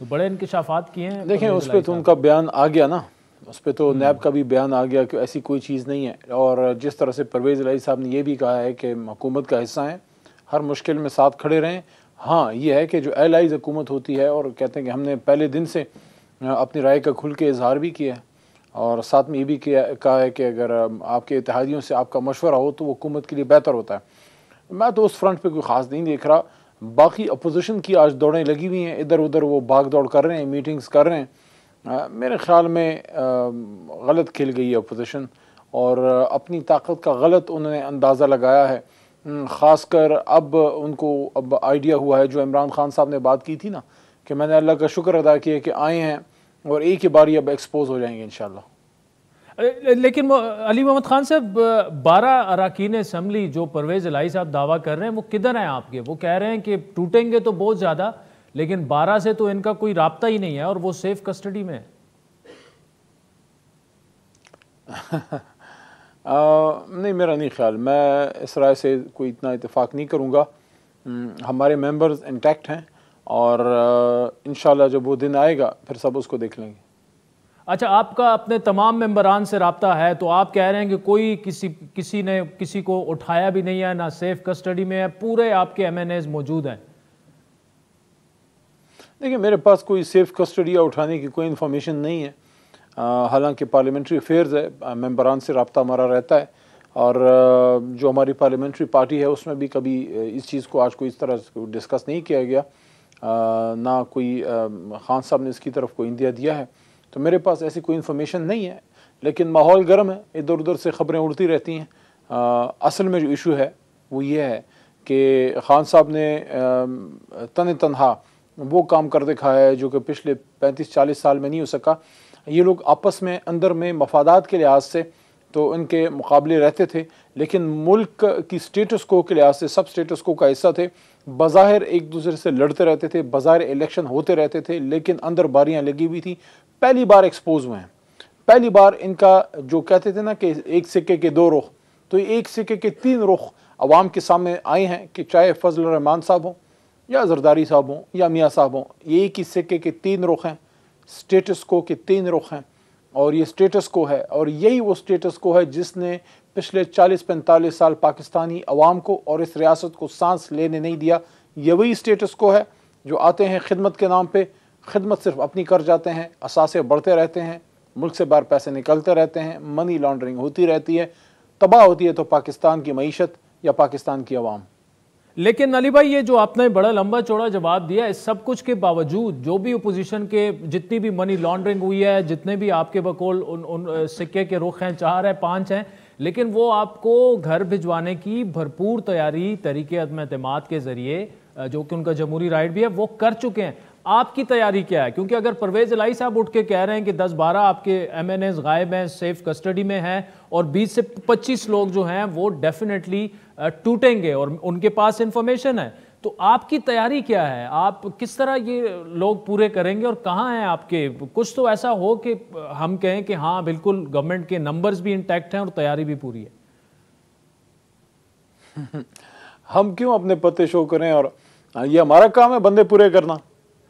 तो बड़े इंकशाफात किए हैं। देखें उस पर तो उनका बयान आ गया ना, उस पर तो नैब का भी बयान आ गया कि ऐसी कोई चीज़ नहीं है। और जिस तरह से परवेज़ इलाही साहब ने ये भी कहा है कि हुकूमत का हिस्सा है, हर मुश्किल में साथ खड़े रहें। हाँ, ये है कि जो एलाइज हुकूमत होती है, और कहते हैं कि हमने पहले दिन से अपनी राय का खुल के इजहार भी किया है, और साथ में ये भी कहा है कि अगर आपके इत्तेहादियों से आपका मशवरा हो तो वो हुकूमत के लिए बेहतर होता है। मैं तो उस फ्रंट पे कोई ख़ास नहीं देख रहा। बाकी अपोजिशन की आज दौड़ें लगी हुई हैं, इधर उधर वो भाग दौड़ कर रहे हैं, मीटिंग्स कर रहे हैं। मेरे ख़्याल में गलत खेल गई है अपोजिशन, और अपनी ताकत का गलत उन्होंने अंदाज़ा लगाया है। ख़ासकर अब उनको अब आइडिया हुआ है, जो इमरान खान साहब ने बात की थी ना कि मैंने अल्लाह का शुक्र अदा किया कि आए हैं और एक ही बारी अब एक्सपोज हो जाएंगे इंशाल्लाह। लेकिन अली मोहम्मद खान साहब, 12 अरकान असम्बली जो परवेज़ इलाही साहब दावा कर रहे हैं वो किधर हैं आपके? वो कह रहे हैं कि टूटेंगे तो बहुत ज़्यादा, लेकिन 12 से तो इनका कोई राब्ता ही नहीं है और वो सेफ कस्टडी में है। नहीं, मेरा नहीं ख्याल, मैं इस राय से कोई इतना इत्तेफाक नहीं करूँगा। हमारे मेंबर्स इंटैक्ट हैं, और इंशाल्लाह जब वो दिन आएगा फिर सब उसको देख लेंगे। अच्छा, आपका अपने तमाम मेंबरान से राब्ता है, तो आप कह रहे हैं कि कोई किसी ने किसी को उठाया भी नहीं है, ना सेफ कस्टडी में है, पूरे आपके MNAs मौजूद हैं? देखिए, मेरे पास कोई सेफ कस्टडी या उठाने की कोई इन्फॉर्मेशन नहीं है। हालांकि पार्लियामेंट्री अफेयर्स है, मेंबरान से रब्ता हमारा रहता है, और जो हमारी पार्लियामेंट्री पार्टी है उसमें भी कभी इस चीज़ को आज कोई इस तरह डिस्कस नहीं किया गया, ना कोई खान साहब ने इसकी तरफ कोई इंदिया दिया है। तो मेरे पास ऐसी कोई इन्फॉर्मेशन नहीं है, लेकिन माहौल गर्म है, इधर उधर से ख़बरें उड़ती रहती हैं। असल में जो इशू है वो ये है कि खान साहब ने तन तनहा वो काम कर दिखाया है जो कि पिछले 35-40 साल में नहीं हो सका। ये लोग आपस में अंदर में मफादात के लिहाज से तो इनके मुकाबले रहते थे, लेकिन मुल्क की स्टेटस को के लिहाज से सब स्टेटस को का हिस्सा थे। बज़ाहिर एक दूसरे से लड़ते रहते थे, बज़ाहिर इलेक्शन होते रहते थे, लेकिन अंदर बारियां लगी हुई थी। पहली बार एक्सपोज हुए हैं, पहली बार इनका जो कहते थे ना कि एक सिक्के के 2 रुख, तो एक सिक्के के 3 रुख अवाम के सामने आए हैं कि चाहे फजल रहमान साहब हों या जरदारी साहब हों या मियाँ साहब हों, ये एक ही सिक्के के 3 रुख हैं, स्टेटस को के 3 रुख हैं। और ये स्टेटस को है, और यही वो स्टेटस को है जिसने पिछले 40-45 साल पाकिस्तानी अवाम को और इस रियासत को सांस लेने नहीं दिया। ये वही स्टेटस को है जो आते हैं खिदमत के नाम पे, खिदमत सिर्फ अपनी कर जाते हैं, असासे बढ़ते रहते हैं, मुल्क से बाहर पैसे निकलते रहते हैं, मनी लॉन्ड्रिंग होती रहती है, तबाह होती है तो पाकिस्तान की मईशत या पाकिस्तान की अवाम। लेकिन अली भाई, ये जो आपने बड़ा लंबा चौड़ा जवाब दिया, इस सब कुछ के बावजूद जो भी अपोजिशन के जितनी भी मनी लॉन्ड्रिंग हुई है, जितने भी आपके बकौल उन सिक्के के रुख हैं, 4 हैं 5 हैं, लेकिन वो आपको घर भिजवाने की भरपूर तैयारी तरीके अदम एतमाद के ज़रिए, जो कि उनका जमहूरी राइट भी है, वो कर चुके हैं। आपकी तैयारी क्या है? क्योंकि अगर परवेज़ इलाही साहब उठ के कह रहे हैं कि 10-12 आपके MNAs गायब हैं, सेफ कस्टडी में हैं, और 20 से 25 लोग जो हैं वो डेफिनेटली टूटेंगे और उनके पास इंफॉर्मेशन है, तो आपकी तैयारी क्या है? आप किस तरह ये लोग पूरे करेंगे और कहाँ हैं आपके? कुछ तो ऐसा हो कि हम कहें कि हाँ बिल्कुल गवर्नमेंट के नंबर्स भी इंटैक्ट हैं और तैयारी भी पूरी है। हम क्यों अपने पत्ते शो करें, और ये हमारा काम है बंदे पूरे करना।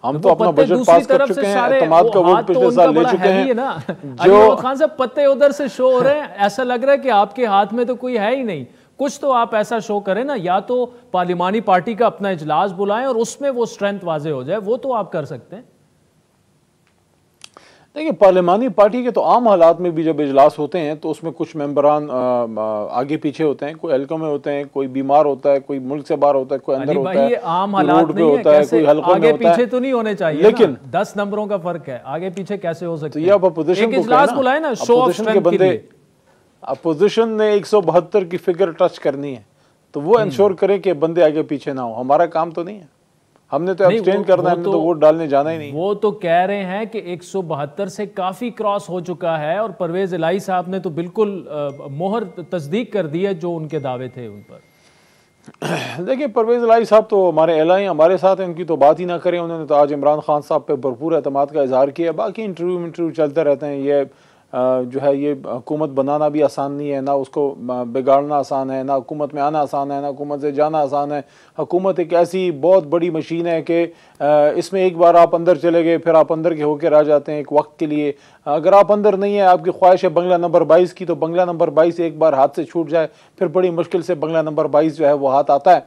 हम तो अपना बजट पास कर चुके हैं, एतमाद का वोट पिछले साल ले चुके हैं ना। जो खान साहब पत्ते उधर से शो हो रहे हैं, ऐसा लग रहा है कि आपके हाथ में तो कोई है ही नहीं। कुछ तो आप ऐसा शो करें ना, या तो पार्लिमानी पार्टी का अपना इजलास बुलाएं और उसमें वो स्ट्रेंथ वाजे हो जाए, वो तो आप कर सकते हैं। देखिए, पार्लिमानी पार्टी के तो आम हालात में भी जब इजलास होते हैं तो उसमें कुछ मेंबरान आगे पीछे होते हैं, कोई हल्कों में होते हैं, कोई बीमार होता है, कोई मुल्क से बाहर होता है, कोई अंदर होता है, आम हालात नहीं होता है, कोई हल्कों में होता है। पीछे तो नहीं होने चाहिए, लेकिन 10 नंबरों का फर्क है, आगे पीछे कैसे हो सकते हैं? तो ये अपोजिशन को इजलास बुलाए ना, शो ऑफ स्ट्रेंथ के लिए। अपोजिशन ने 172 की फिगर टच करनी है तो वो इंश्योर करे कि बंदे आगे पीछे ना हो। हमारा काम तो नहीं है, हमने तो एब्सटेन करना है, हमने तो वोट डालने जाना ही नहीं। वो तो कह रहे हैं कि 172 से काफी क्रॉस हो चुका है और परवेज इलाही साहब ने तो बिल्कुल मोहर तस्दीक कर दी है जो उनके दावे थे उन पर। देखिए, परवेज इलाही साहब तो हमारे एलाई हमारे साथ हैं, उनकी तो बात ही ना करें। उन्होंने तो आज इमरान खान साहब पे भरपूर एतमाद का इजहार किया। बाकी इंटरव्यू चलते रहते हैं। ये जो है ये हुकूमत बनाना भी आसान नहीं है, ना उसको बिगाड़ना आसान है, ना हुकूमत में आना आसान है, ना हुकूमत से जाना आसान है। हुकूमत एक ऐसी बहुत बड़ी मशीन है कि इसमें एक बार आप अंदर चले गए फिर आप अंदर के होकर आ जाते हैं एक वक्त के लिए। अगर आप अंदर नहीं है, आपकी ख्वाहिश है बंगला नंबर 22 की, तो बंगला नंबर 22 एक बार हाथ से छूट जाए फिर बड़ी मुश्किल से बंगला नंबर 22 जो है वो हाथ आता है।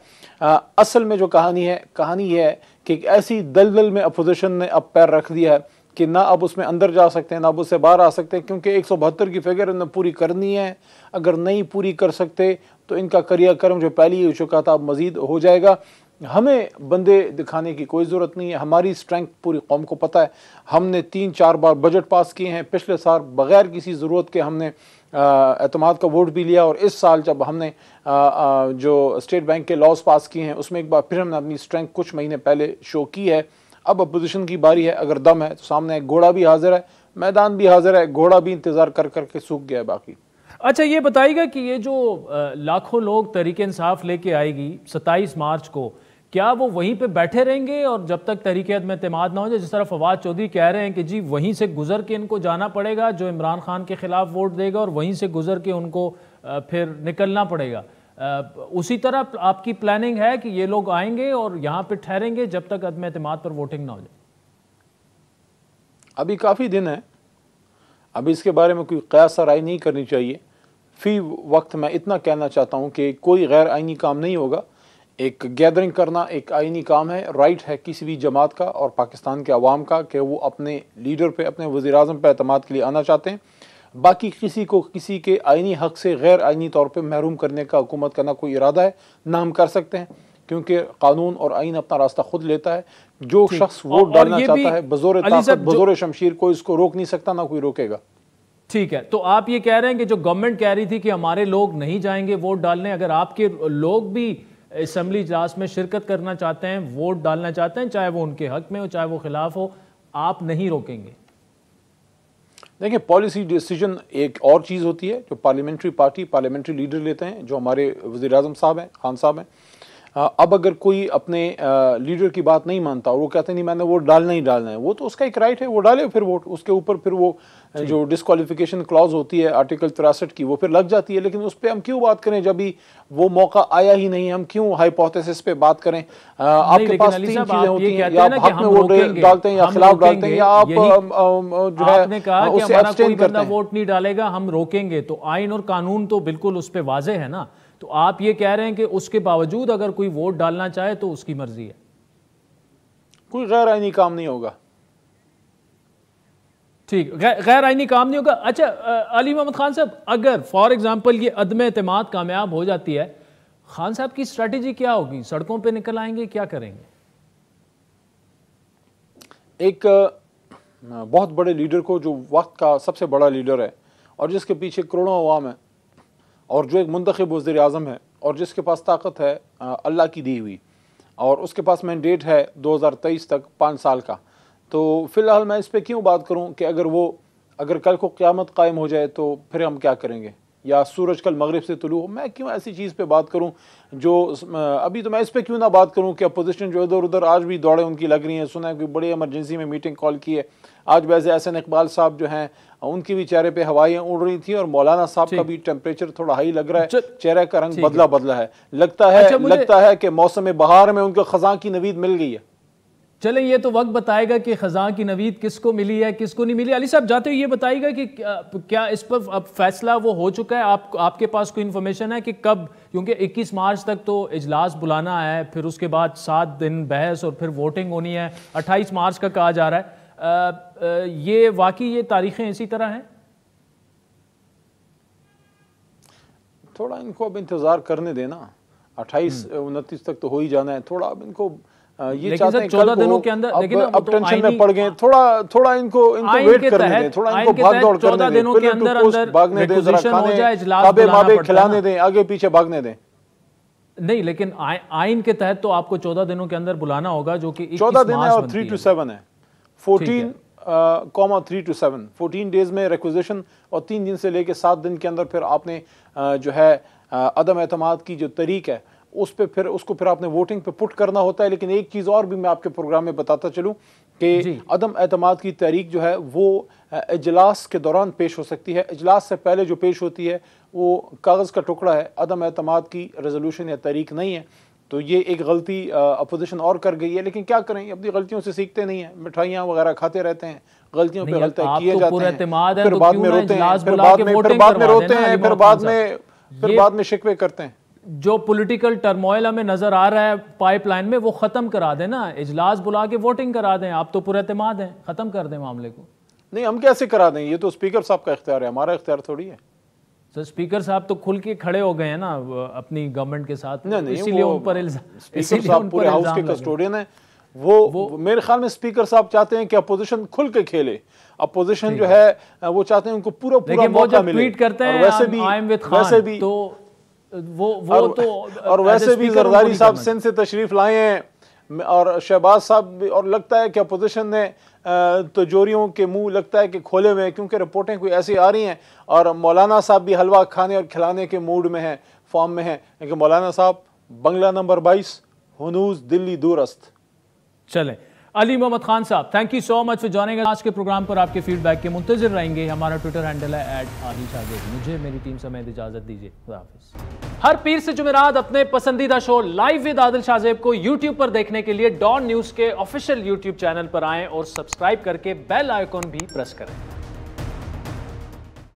असल में जो कहानी है कि एक ऐसी दलदल में अपोजिशन ने अब पैर रख दिया है कि ना अब उसमें अंदर जा सकते हैं ना अब उससे बाहर आ सकते हैं, क्योंकि 172 की फिगर इन्हें पूरी करनी है। अगर नहीं पूरी कर सकते तो इनका क्रियाक्रम जो पहले ही हो चुका था अब मजीद हो जाएगा। हमें बंदे दिखाने की कोई ज़रूरत नहीं है, हमारी स्ट्रेंथ पूरी कौम को पता है। हमने 3-4 बार बजट पास किए हैं पिछले साल बग़ैर किसी ज़रूरत के। हमने एतमाद का वोट भी लिया और इस साल जब हमने जो स्टेट बैंक के लॉज पास किए हैं उसमें एक बार फिर हमने अपनी स्ट्रेंथ कुछ महीने पहले शो की है। अब अपोजिशन की बारी है। अगर दम है तो सामने घोड़ा भी हाजिर है, मैदान भी हाजिर है, घोड़ा भी इंतजार कर करके सूख गया है बाकी। अच्छा, ये बताइएगा कि ये जो लाखों लोग तहरीक इंसाफ लेके आएगी 27 मार्च को, क्या वो वहीं पे बैठे रहेंगे और जब तक तहरीक में एतमाद ना हो जाए, जिस तरह फवाद चौधरी कह रहे हैं कि जी वहीं से गुजर के इनको जाना पड़ेगा जो इमरान खान के खिलाफ वोट देगा और वहीं से गुजर के उनको फिर निकलना पड़ेगा, उसी तरह आपकी प्लानिंग है कि ये लोग आएंगे और यहाँ पे ठहरेंगे जब तक अदम एतमाद पर वोटिंग ना हो जाए? अभी काफ़ी दिन है, अभी इसके बारे में कोई क़यास राय नहीं करनी चाहिए। फी वक्त मैं इतना कहना चाहता हूँ कि कोई गैर आइनी काम नहीं होगा। एक गैदरिंग करना एक आइनी काम है, राइट है किसी भी जमात का और पाकिस्तान के अवाम का कि वो अपने लीडर पे, अपने वज़ीर-ए-आज़म पे एतमाद के लिए आना चाहते हैं। बाकी किसी को किसी के आइनी हक से गैर आइनी तौर पे महरूम करने का हुकूमत का ना कोई इरादा है ना हम कर सकते हैं, क्योंकि कानून और आइन अपना रास्ता खुद लेता है। जो शख्स वोट डालना चाहता है बज़ोर ताकत बज़ोर शमशीर कोई इसको रोक नहीं सकता, ना कोई रोकेगा। ठीक है, तो आप ये कह रहे हैं कि जो गवर्नमेंट कह रही थी कि हमारे लोग नहीं जाएंगे वोट डालने, अगर आपके लोग भी असेंबली इजलास में शिरकत करना चाहते हैं, वोट डालना चाहते हैं, चाहे वो उनके हक में हो चाहे वो खिलाफ हो, आप नहीं रोकेंगे? देखिए, पॉलिसी डिसीजन एक और चीज़ होती है जो पार्लियामेंट्री पार्टी पार्लियामेंट्री लीडर लेते हैं, जो हमारे वज़ीर-ए-आज़म साहब हैं, खान साहब हैं। अब अगर कोई अपने लीडर की बात नहीं मानता और वो कहते हैं नहीं मैंने वोट डालना ही डालना है, वो तो उसका एक राइट है, वो डाले फिर वोट। उसके ऊपर फिर वो जो डिस्क्वालिफिकेशन क्लॉज होती है आर्टिकल 63 की वो फिर लग जाती है। लेकिन उस पर हम क्यों बात करें जब भी वो मौका आया ही नहीं? हम क्यों हाइपोथेसिस पे बात करें? आपके पास 3 चीजें होती हैं, या आप हक में वोट डालते हैं या खिलाफ डालते हैं, या आप जो है आपने कहा कि हमारा कोई बंदा वोट नहीं डालेगा हम रोकेंगे, तो आइन और कानून तो बिल्कुल उस पर वाजे है ना। तो आप ये कह रहे हैं कि उसके बावजूद अगर कोई वोट डालना चाहे तो उसकी मर्जी है, कोई गैर आईनी काम नहीं होगा। ठीक, गैर आईनी काम नहीं होगा। अच्छा अली मोहम्मद खान साहब, अगर फॉर एग्जांपल ये अदम एतमाद कामयाब हो जाती है, खान साहब की स्ट्रेटेजी क्या होगी? सड़कों पे निकल आएंगे, क्या करेंगे? एक बहुत बड़े लीडर को, जो वक्त का सबसे बड़ा लीडर है और जिसके पीछे करोड़ों अवाम है और जो एक मुंतखब वज़ीर-ए-आज़म है और जिसके पास ताकत है अल्लाह की दी हुई, और उसके पास मैंडेट है 2023 तक 5 साल का, तो फ़िलहाल मैं इस पर क्यों बात करूं कि अगर कल को क़यामत कायम हो जाए तो फिर हम क्या करेंगे, या सूरज कल मगरिब से तुलू हो। मैं क्यों ऐसी चीज़ पे बात करूं जो अभी, तो मैं इस पर क्यों ना बात करूं कि अपोजिशन जो इधर उधर आज भी दौड़े उनकी लग रही हैं। सुना है कोई बड़ी इमरजेंसी में मीटिंग कॉल की है आज। वैसे एहसन इकबाल साहब जो हैं उनकी भी चेहरे पे हवाइयाँ उड़ रही थी और मौलाना साहब का भी टेम्परेचर थोड़ा हाई लग रहा है, चेहरे का रंग बदला है। लगता है कि मौसम बहार में उनको खज़ां की नवीद मिल गई है। चलें, ये तो वक्त बताएगा कि खज़ां की नवीद किसको मिली है किसको नहीं मिली। अली साहब जाते हुए ये बताइएगा कि क्या इस पर अब फैसला वो हो चुका है? आपके पास कोई इन्फॉर्मेशन है कि कब? क्योंकि 21 मार्च तक तो इजलास बुलाना है, फिर उसके बाद 7 दिन बहस और फिर वोटिंग होनी है, 28 मार्च का कहा जा रहा है। ये वाकई ये तारीखें इसी तरह हैं? थोड़ा इनको अब इंतजार करने देना, 28-29 तक तो हो ही जाना है। थोड़ा अब इनको ये चाहते हैं 14 दिनों के अंदर, लेकिन अब टेंशन में पड़ गए, थोड़ा इनको वेट करने दें, थोड़ा इनको भाग दौड़ करने दें, दिनों के अंदर भागने दें, जरा खाने माबे खिलाने दें, आगे पीछे भागने दें। नहीं, लेकिन आइन के तहत तो आपको 14 दिनों के अंदर बुलाना होगा, जो कि 14 दिन है और 3 to 7 है, 14, 3 to 7, 14 डेज में रिक्विजिशन और 3 दिन से लेके 7 दिन के अंदर फिर आपने जो है अदम एतमाद की जो तरीक है उस पे फिर उसको फिर आपने वोटिंग पे पुट करना होता है। लेकिन एक चीज़ और भी मैं आपके प्रोग्राम में बताता चलूँ कि अदम एतमाद की तहरीक जो है वो इजलास के दौरान पेश हो सकती है। इजलास से पहले जो पेश होती है वो कागज़ का टुकड़ा है, अदम एतमाद की रेजोल्यूशन या तहरीक नहीं है। तो ये एक गलती अपोजिशन और कर गई है, लेकिन क्या करें, अपनी गलतियों से सीखते नहीं है, मिठाइयाँ वगैरह खाते रहते हैं, गलतियों पे गलतियाँ किए जाते हैं, फिर बाद में रोते हैं, फिर बाद में शिकवे करते हैं। जो पॉलिटिकल टर्मोइल हमें नजर आ रहा है पाइपलाइन में, वो खत्म करा दें ना, इजलास बुला के वोटिंग करा दें। आप तो पुरएतमाद हैं, खत्म कर दें मामले को। नहीं, हम कैसे करा दें, ये तो स्पीकर साहब का इख्तियार है, हमारा इख्तियार थोड़ी है। सर स्पीकर साहब तो खुल के खड़े हो गए हैं ना अपनी गवर्नमेंट के साथ, नहीं, इसीलिए उन पर स्पीकर साहब पूरे हाउस के कस्टोडियन है। वो मेरे ख्याल में स्पीकर साहब चाहते हैं कि अपोजिशन खुल के खेले, अपोजिशन जो है वो चाहते हैं उनको पूरा मौका मिले। ट्वीट करते हैं वैसे भी तो और वैसे भी जरदारी साहब सिंध से तशरीफ लाए हैं और शहबाज साहब भी, और लगता है कि अपोजिशन ने तिजोरियों के मुंह लगता है कि खोले हुए हैं, क्योंकि रिपोर्टें कोई ऐसी आ रही हैं और मौलाना साहब भी हलवा खाने और खिलाने के मूड में हैं, फॉर्म में हैं, क्योंकि मौलाना साहब बंगला नंबर 22 हुनूज दिल्ली दूरस्त। चलें, अली मोहम्मद खान साहब, thank you so much for joining अस। आज के प्रोग्राम पर आपके फीडबैक के मुंतजिर रहेंगे। हमारा ट्विटर हैंडल है @आदिशागिर्द। मुझे मेरी टीम समेत इजाजत दीजिए, खुदा हाफिज। हर पीर से जुमेरात अपने पसंदीदा show live with Adil Shahzeb को यूट्यूब पर देखने के लिए डॉन न्यूज के ऑफिशियल यूट्यूब चैनल पर आएं और सब्सक्राइब करके बेल आइकॉन भी प्रेस करें।